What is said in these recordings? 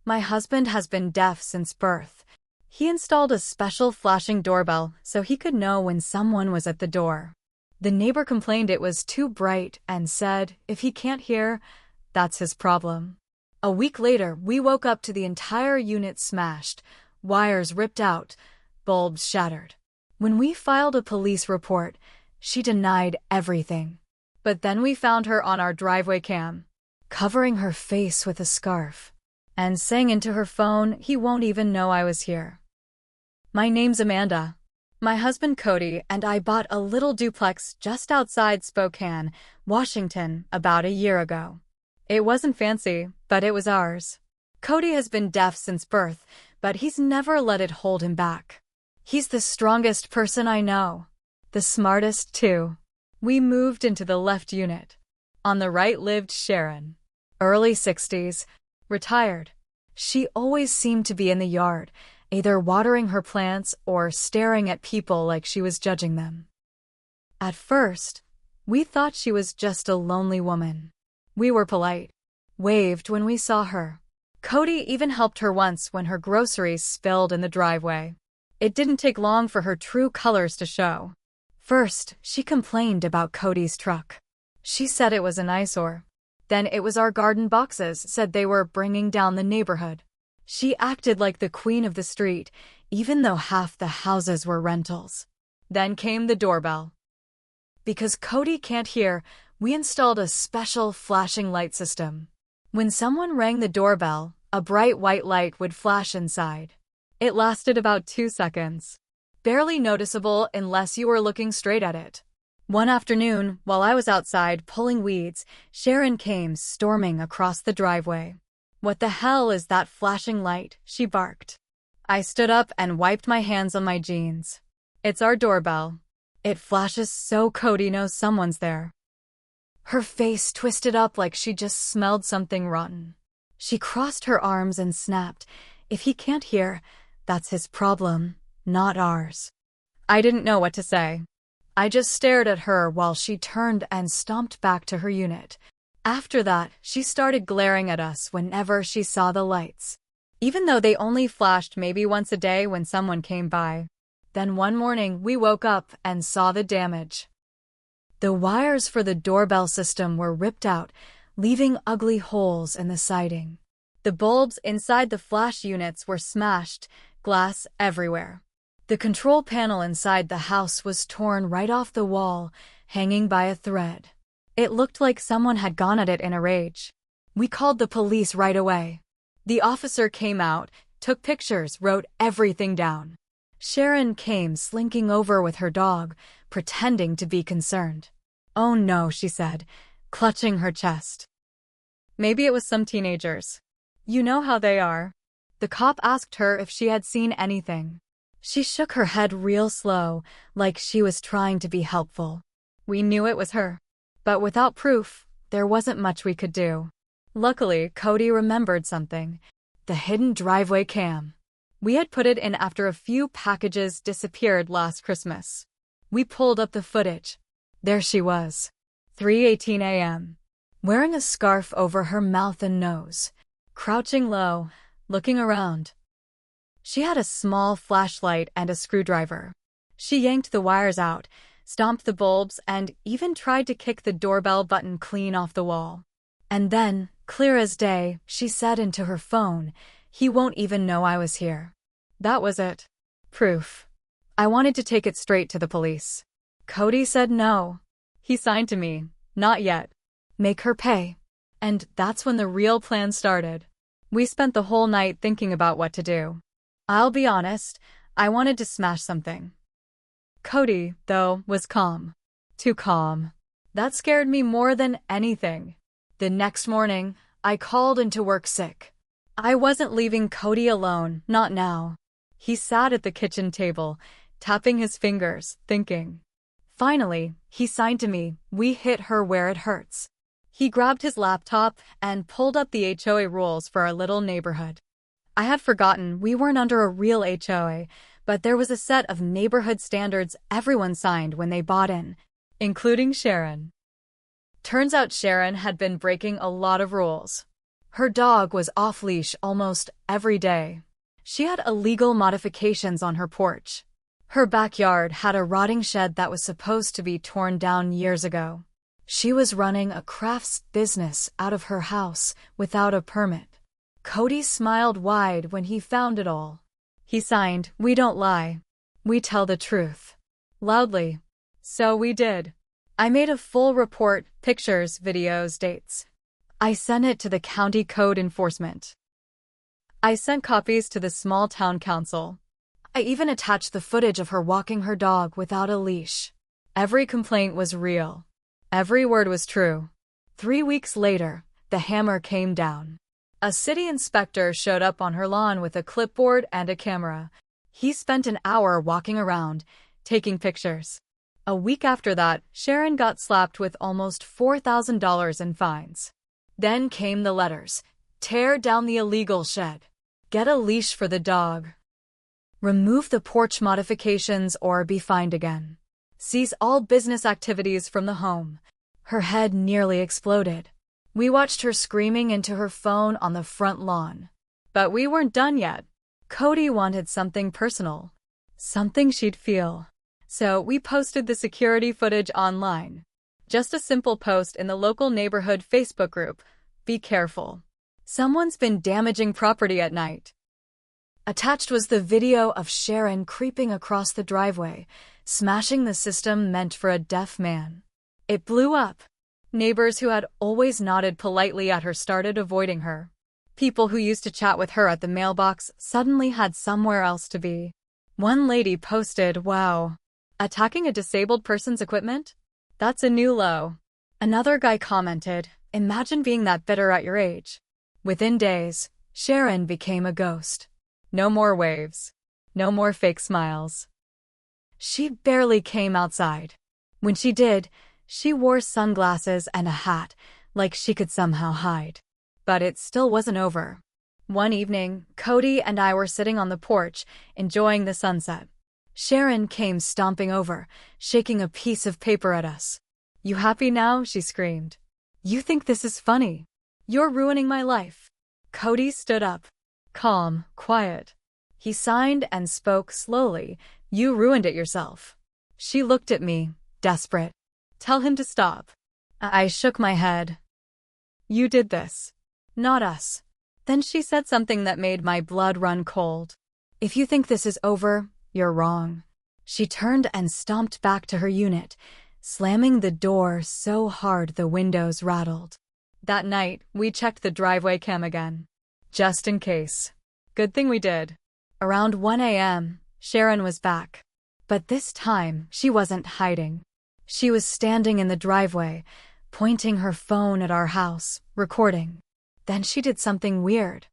My husband has been deaf since birth. He installed a special flashing doorbell so he could know when someone was at the door. The neighbor complained it was too bright and said, if he can't hear, that's his problem. A week later, we woke up to the entire unit smashed, wires ripped out, bulbs shattered. When we filed a police report, she denied everything. But then we found her on our driveway cam, covering her face with a scarf, and saying into her phone, he won't even know I was here. My name's Amanda. My husband Cody and I bought a little duplex just outside Spokane, Washington, about a year ago. It wasn't fancy, but it was ours. Cody has been deaf since birth, but he's never let it hold him back. He's the strongest person I know. The smartest, too. We moved into the left unit. On the right lived Sharon. Early 60s, retired. She always seemed to be in the yard, either watering her plants or staring at people like she was judging them. At first, we thought she was just a lonely woman. We were polite, waved when we saw her. Cody even helped her once when her groceries spilled in the driveway. It didn't take long for her true colors to show. First, she complained about Cody's truck. She said it was an eyesore. Then it was our garden boxes, said they were bringing down the neighborhood. She acted like the queen of the street, even though half the houses were rentals. Then came the doorbell. Because Cody can't hear, we installed a special flashing light system. When someone rang the doorbell, a bright white light would flash inside. It lasted about 2 seconds. Barely noticeable unless you were looking straight at it. One afternoon, while I was outside pulling weeds, Sharon came storming across the driveway. "What the hell is that flashing light?" she barked. I stood up and wiped my hands on my jeans. "It's our doorbell. It flashes so Cody knows someone's there." Her face twisted up like she just smelled something rotten. She crossed her arms and snapped, "If he can't hear, that's his problem, not ours." I didn't know what to say. I just stared at her while she turned and stomped back to her unit. After that, she started glaring at us whenever she saw the lights, even though they only flashed maybe once a day when someone came by. Then one morning, we woke up and saw the damage. The wires for the doorbell system were ripped out, leaving ugly holes in the siding. The bulbs inside the flash units were smashed, glass everywhere. The control panel inside the house was torn right off the wall, hanging by a thread. It looked like someone had gone at it in a rage. We called the police right away. The officer came out, took pictures, wrote everything down. Sharon came slinking over with her dog, pretending to be concerned. "Oh no," she said, clutching her chest. "Maybe it was some teenagers. You know how they are." The cop asked her if she had seen anything. She shook her head real slow, like she was trying to be helpful. We knew it was her. But without proof, there wasn't much we could do. Luckily, Cody remembered something: the hidden driveway cam. We had put it in after a few packages disappeared last Christmas. We pulled up the footage. There she was, 3:18 a.m., wearing a scarf over her mouth and nose, crouching low, looking around. She had a small flashlight and a screwdriver. She yanked the wires out, stomped the bulbs, and even tried to kick the doorbell button clean off the wall. And then, clear as day, she said into her phone, "He won't even know I was here." That was it. Proof. I wanted to take it straight to the police. Cody said no. He signed to me, "Not yet. Make her pay." And that's when the real plan started. We spent the whole night thinking about what to do. I'll be honest, I wanted to smash something. Cody, though, was calm. Too calm. That scared me more than anything. The next morning, I called into work sick. I wasn't leaving Cody alone, not now. He sat at the kitchen table, tapping his fingers, thinking. Finally, he signed to me, "We hit her where it hurts." He grabbed his laptop and pulled up the HOA rules for our little neighborhood. I had forgotten we weren't under a real HOA, but there was a set of neighborhood standards everyone signed when they bought in, including Sharon. Turns out Sharon had been breaking a lot of rules. Her dog was off-leash almost every day. She had illegal modifications on her porch. Her backyard had a rotting shed that was supposed to be torn down years ago. She was running a crafts business out of her house without a permit. Cody smiled wide when he found it all. He signed, "We don't lie. We tell the truth." Loudly. So we did. I made a full report, pictures, videos, dates. I sent it to the county code enforcement. I sent copies to the small town council. I even attached the footage of her walking her dog without a leash. Every complaint was real. Every word was true. 3 weeks later, the hammer came down. A city inspector showed up on her lawn with a clipboard and a camera. He spent an hour walking around, taking pictures. A week after that, Sharon got slapped with almost $4,000 in fines. Then came the letters. Tear down the illegal shed. Get a leash for the dog. Remove the porch modifications or be fined again. Cease all business activities from the home. Her head nearly exploded. We watched her screaming into her phone on the front lawn. But we weren't done yet. Cody wanted something personal. Something she'd feel. So we posted the security footage online. Just a simple post in the local neighborhood Facebook group. Be careful. Someone's been damaging property at night. Attached was the video of Sharon creeping across the driveway, smashing the system meant for a deaf man. It blew up. Neighbors who had always nodded politely at her started avoiding her. People who used to chat with her at the mailbox suddenly had somewhere else to be. One lady posted, "Wow. Attacking a disabled person's equipment? That's a new low." Another guy commented, "Imagine being that bitter at your age." Within days, Sharon became a ghost. No more waves. No more fake smiles. She barely came outside. When she did, she wore sunglasses and a hat, like she could somehow hide. But it still wasn't over. One evening, Cody and I were sitting on the porch, enjoying the sunset. Sharon came stomping over, shaking a piece of paper at us. "You happy now?" she screamed. "You think this is funny? You're ruining my life." Cody stood up. Calm, quiet. He signed and spoke slowly. "You ruined it yourself." She looked at me, desperate. "Tell him to stop." I shook my head. "You did this. Not us." Then she said something that made my blood run cold. "If you think this is over, you're wrong." She turned and stomped back to her unit, slamming the door so hard the windows rattled. That night, we checked the driveway cam again. Just in case. Good thing we did. Around 1 a.m., Sharon was back. But this time, she wasn't hiding. She was standing in the driveway, pointing her phone at our house, recording. Then she did something weird.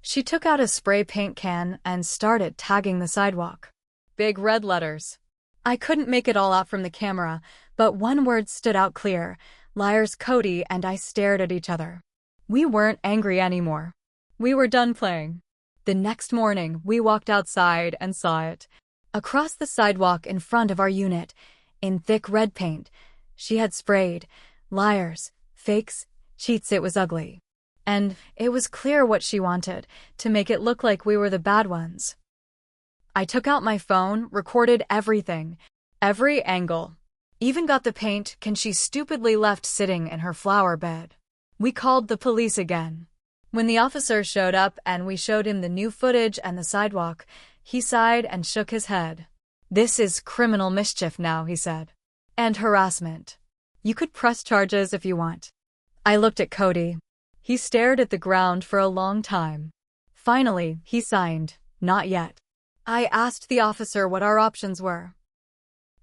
She took out a spray paint can and started tagging the sidewalk. Big red letters. I couldn't make it all out from the camera, but one word stood out clear. Liars. Cody and I stared at each other. We weren't angry anymore. We were done playing. The next morning, we walked outside and saw it. Across the sidewalk in front of our unit, in thick red paint, she had sprayed, "Liars, fakes, cheats." It was ugly. And it was clear what she wanted, to make it look like we were the bad ones. I took out my phone, recorded everything, every angle. Even got the paint can she stupidly left sitting in her flower bed. We called the police again. When the officer showed up and we showed him the new footage and the sidewalk, he sighed and shook his head. "This is criminal mischief now," he said. "And harassment. You could press charges if you want." I looked at Cody. He stared at the ground for a long time. Finally, he signed, "Not yet." I asked the officer what our options were.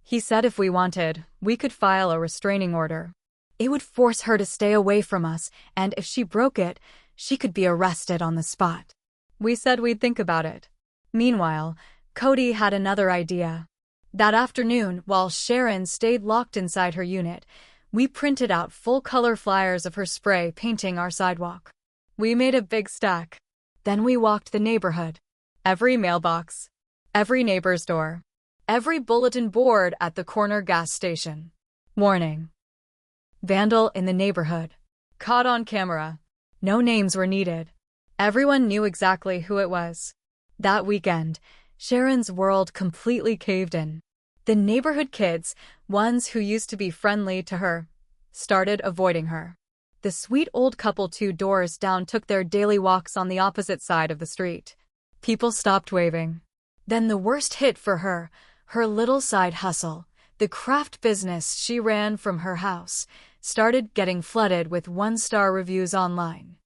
He said if we wanted, we could file a restraining order. It would force her to stay away from us, and if she broke it, she could be arrested on the spot. We said we'd think about it. Meanwhile, Cody had another idea. That afternoon, while Sharon stayed locked inside her unit, we printed out full-color flyers of her spray painting our sidewalk. We made a big stack. Then we walked the neighborhood. Every mailbox. Every neighbor's door. Every bulletin board at the corner gas station. Warning. Vandal in the neighborhood. Caught on camera. No names were needed. Everyone knew exactly who it was. That weekend, Sharon's world completely caved in. The neighborhood kids, ones who used to be friendly to her, started avoiding her. The sweet old couple 2 doors down took their daily walks on the opposite side of the street. People stopped waving. Then the worst hit for her, her little side hustle, the craft business she ran from her house, started getting flooded with 1-star reviews online.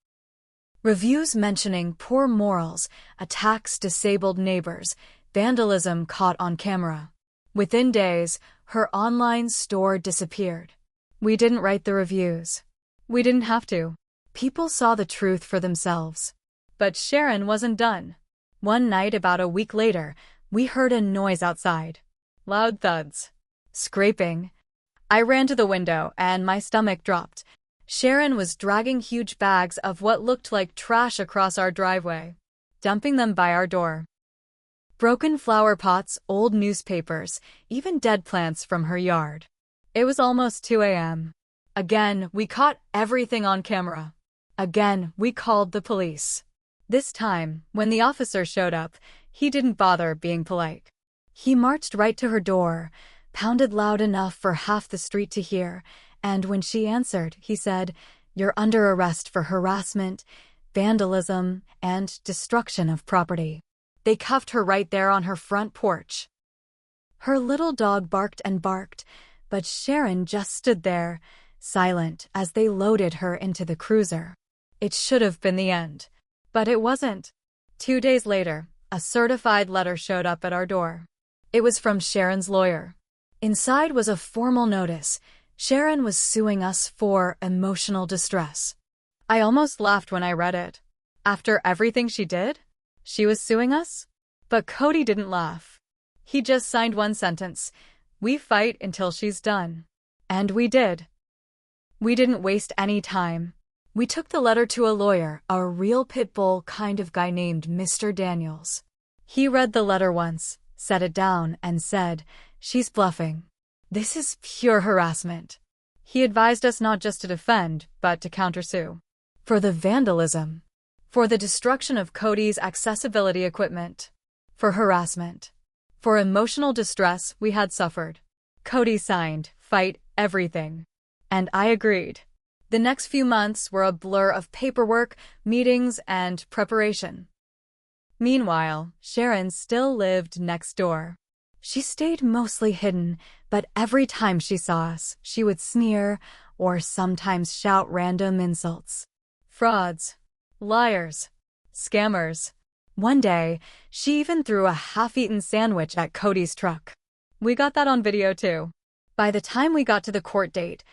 Reviews mentioning poor morals, attacks, disabled neighbors, vandalism caught on camera. Within days, her online store disappeared. We didn't write the reviews. We didn't have to. People saw the truth for themselves. But Sharon wasn't done. One night about a week later, we heard a noise outside. Loud thuds. Scraping. I ran to the window and my stomach dropped. Sharon was dragging huge bags of what looked like trash across our driveway, dumping them by our door. Broken flower pots, old newspapers, even dead plants from her yard. It was almost 2 a.m. Again, we caught everything on camera. Again, we called the police. This time, when the officer showed up, he didn't bother being polite. He marched right to her door, pounded loud enough for half the street to hear, and when she answered, he said, "You're under arrest for harassment, vandalism, and destruction of property." They cuffed her right there on her front porch. Her little dog barked and barked, but Sharon just stood there, silent, as they loaded her into the cruiser. It should have been the end. But it wasn't. 2 days later, a certified letter showed up at our door. It was from Sharon's lawyer. Inside was a formal notice. Sharon was suing us for emotional distress. I almost laughed when I read it. After everything she did? She was suing us? But Cody didn't laugh. He just signed one sentence. "We fight until she's done." And we did. We didn't waste any time. We took the letter to a lawyer, a real pit bull kind of guy named Mr. Daniels. He read the letter once, set it down, and said, "She's bluffing. This is pure harassment." He advised us not just to defend, but to countersue. For the vandalism. For the destruction of Cody's accessibility equipment. For harassment. For emotional distress we had suffered. Cody signed, "Fight everything." And I agreed. The next few months were a blur of paperwork, meetings, and preparation. Meanwhile, Sharon still lived next door. She stayed mostly hidden, but every time she saw us, she would sneer or sometimes shout random insults. Frauds. Liars. Scammers. One day, she even threw a half-eaten sandwich at Cody's truck. We got that on video too. By the time we got to the court date,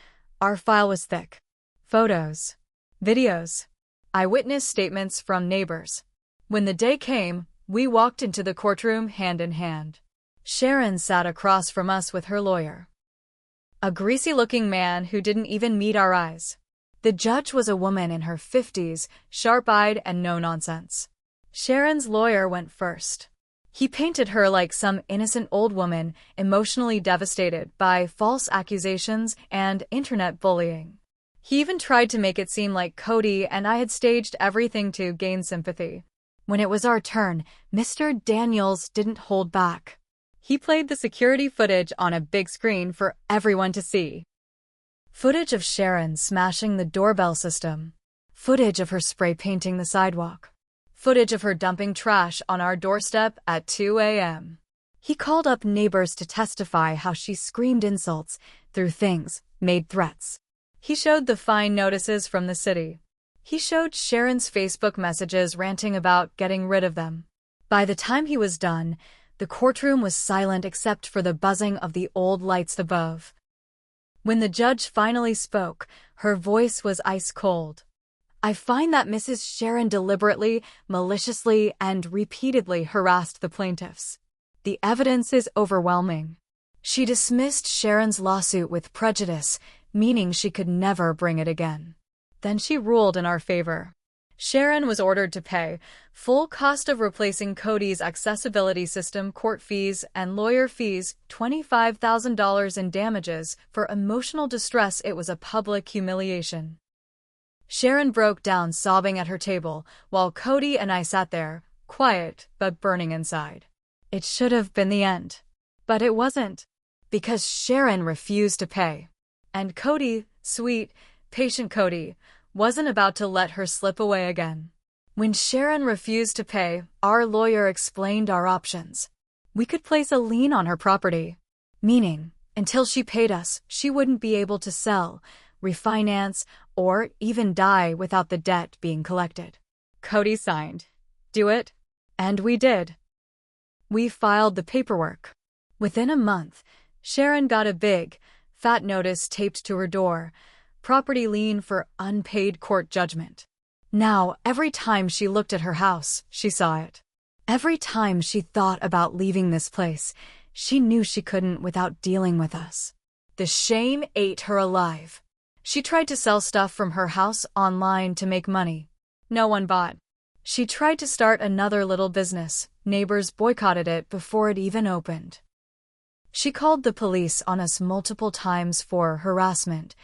our file was thick. Photos. Videos. Eyewitness statements from neighbors. When the day came, we walked into the courtroom hand in hand. Sharon sat across from us with her lawyer. A greasy-looking man who didn't even meet our eyes. The judge was a woman in her 50s, sharp-eyed and no-nonsense. Sharon's lawyer went first. He painted her like some innocent old woman, emotionally devastated by false accusations and internet bullying. He even tried to make it seem like Cody and I had staged everything to gain sympathy. When it was our turn, Mr. Daniels didn't hold back. He played the security footage on a big screen for everyone to see. Footage of Sharon smashing the doorbell system. Footage of her spray painting the sidewalk. Footage of her dumping trash on our doorstep at 2 a.m. He called up neighbors to testify how she screamed insults, threw things, made threats. He showed the fine notices from the city. He showed Sharon's Facebook messages ranting about getting rid of them. By the time he was done, the courtroom was silent except for the buzzing of the old lights above. When the judge finally spoke, her voice was ice cold. "I find that Mrs. Sharon deliberately, maliciously, and repeatedly harassed the plaintiffs. The evidence is overwhelming." She dismissed Sharon's lawsuit with prejudice, meaning she could never bring it again. Then she ruled in our favor. Sharon was ordered to pay full cost of replacing Cody's accessibility system, court fees, and lawyer fees, $25,000 in damages for emotional distress. It was a public humiliation. Sharon broke down sobbing at her table, while Cody and I sat there, quiet but burning inside. It should have been the end. But it wasn't. Because Sharon refused to pay. And Cody, sweet, patient Cody, wasn't about to let her slip away again. When Sharon refused to pay, our lawyer explained our options. We could place a lien on her property, meaning, until she paid us, she wouldn't be able to sell, refinance, or even die without the debt being collected. Cody signed. Do it? And we did. We filed the paperwork. Within a month, Sharon got a big, fat notice taped to her door, property lien for unpaid court judgment. Now, every time she looked at her house, she saw it. Every time she thought about leaving this place, she knew she couldn't without dealing with us. The shame ate her alive. She tried to sell stuff from her house online to make money. No one bought. She tried to start another little business. Neighbors boycotted it before it even opened. She called the police on us multiple times for harassment,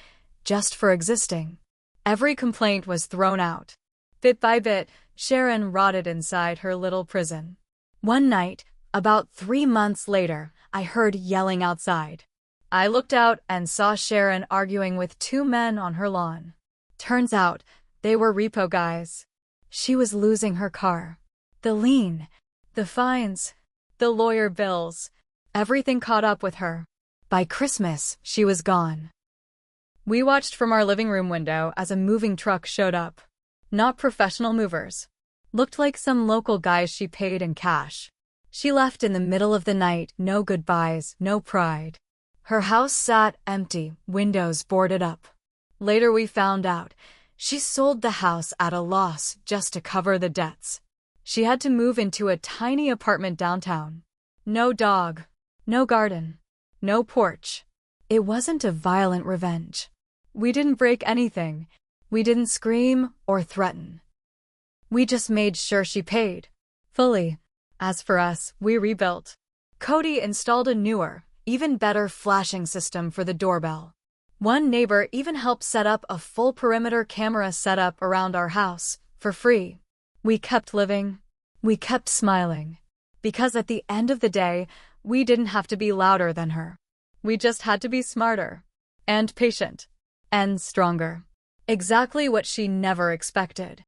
just for existing. Every complaint was thrown out. Bit by bit, Sharon rotted inside her little prison. One night, about 3 months later, I heard yelling outside. I looked out and saw Sharon arguing with 2 men on her lawn. Turns out, they were repo guys. She was losing her car. The lien, the fines, the lawyer bills, everything caught up with her. By Christmas, she was gone. We watched from our living room window as a moving truck showed up. Not professional movers. Looked like some local guys she paid in cash. She left in the middle of the night, no goodbyes, no pride. Her house sat empty, windows boarded up. Later we found out, she sold the house at a loss just to cover the debts. She had to move into a tiny apartment downtown. No dog, no garden, no porch. It wasn't a violent revenge. We didn't break anything. We didn't scream or threaten. We just made sure she paid. Fully. As for us, we rebuilt. Cody installed a newer, even better flashing system for the doorbell. One neighbor even helped set up a full perimeter camera setup around our house, for free. We kept living. We kept smiling. Because at the end of the day, we didn't have to be louder than her. We just had to be smarter. And patient. And stronger. Exactly what she never expected.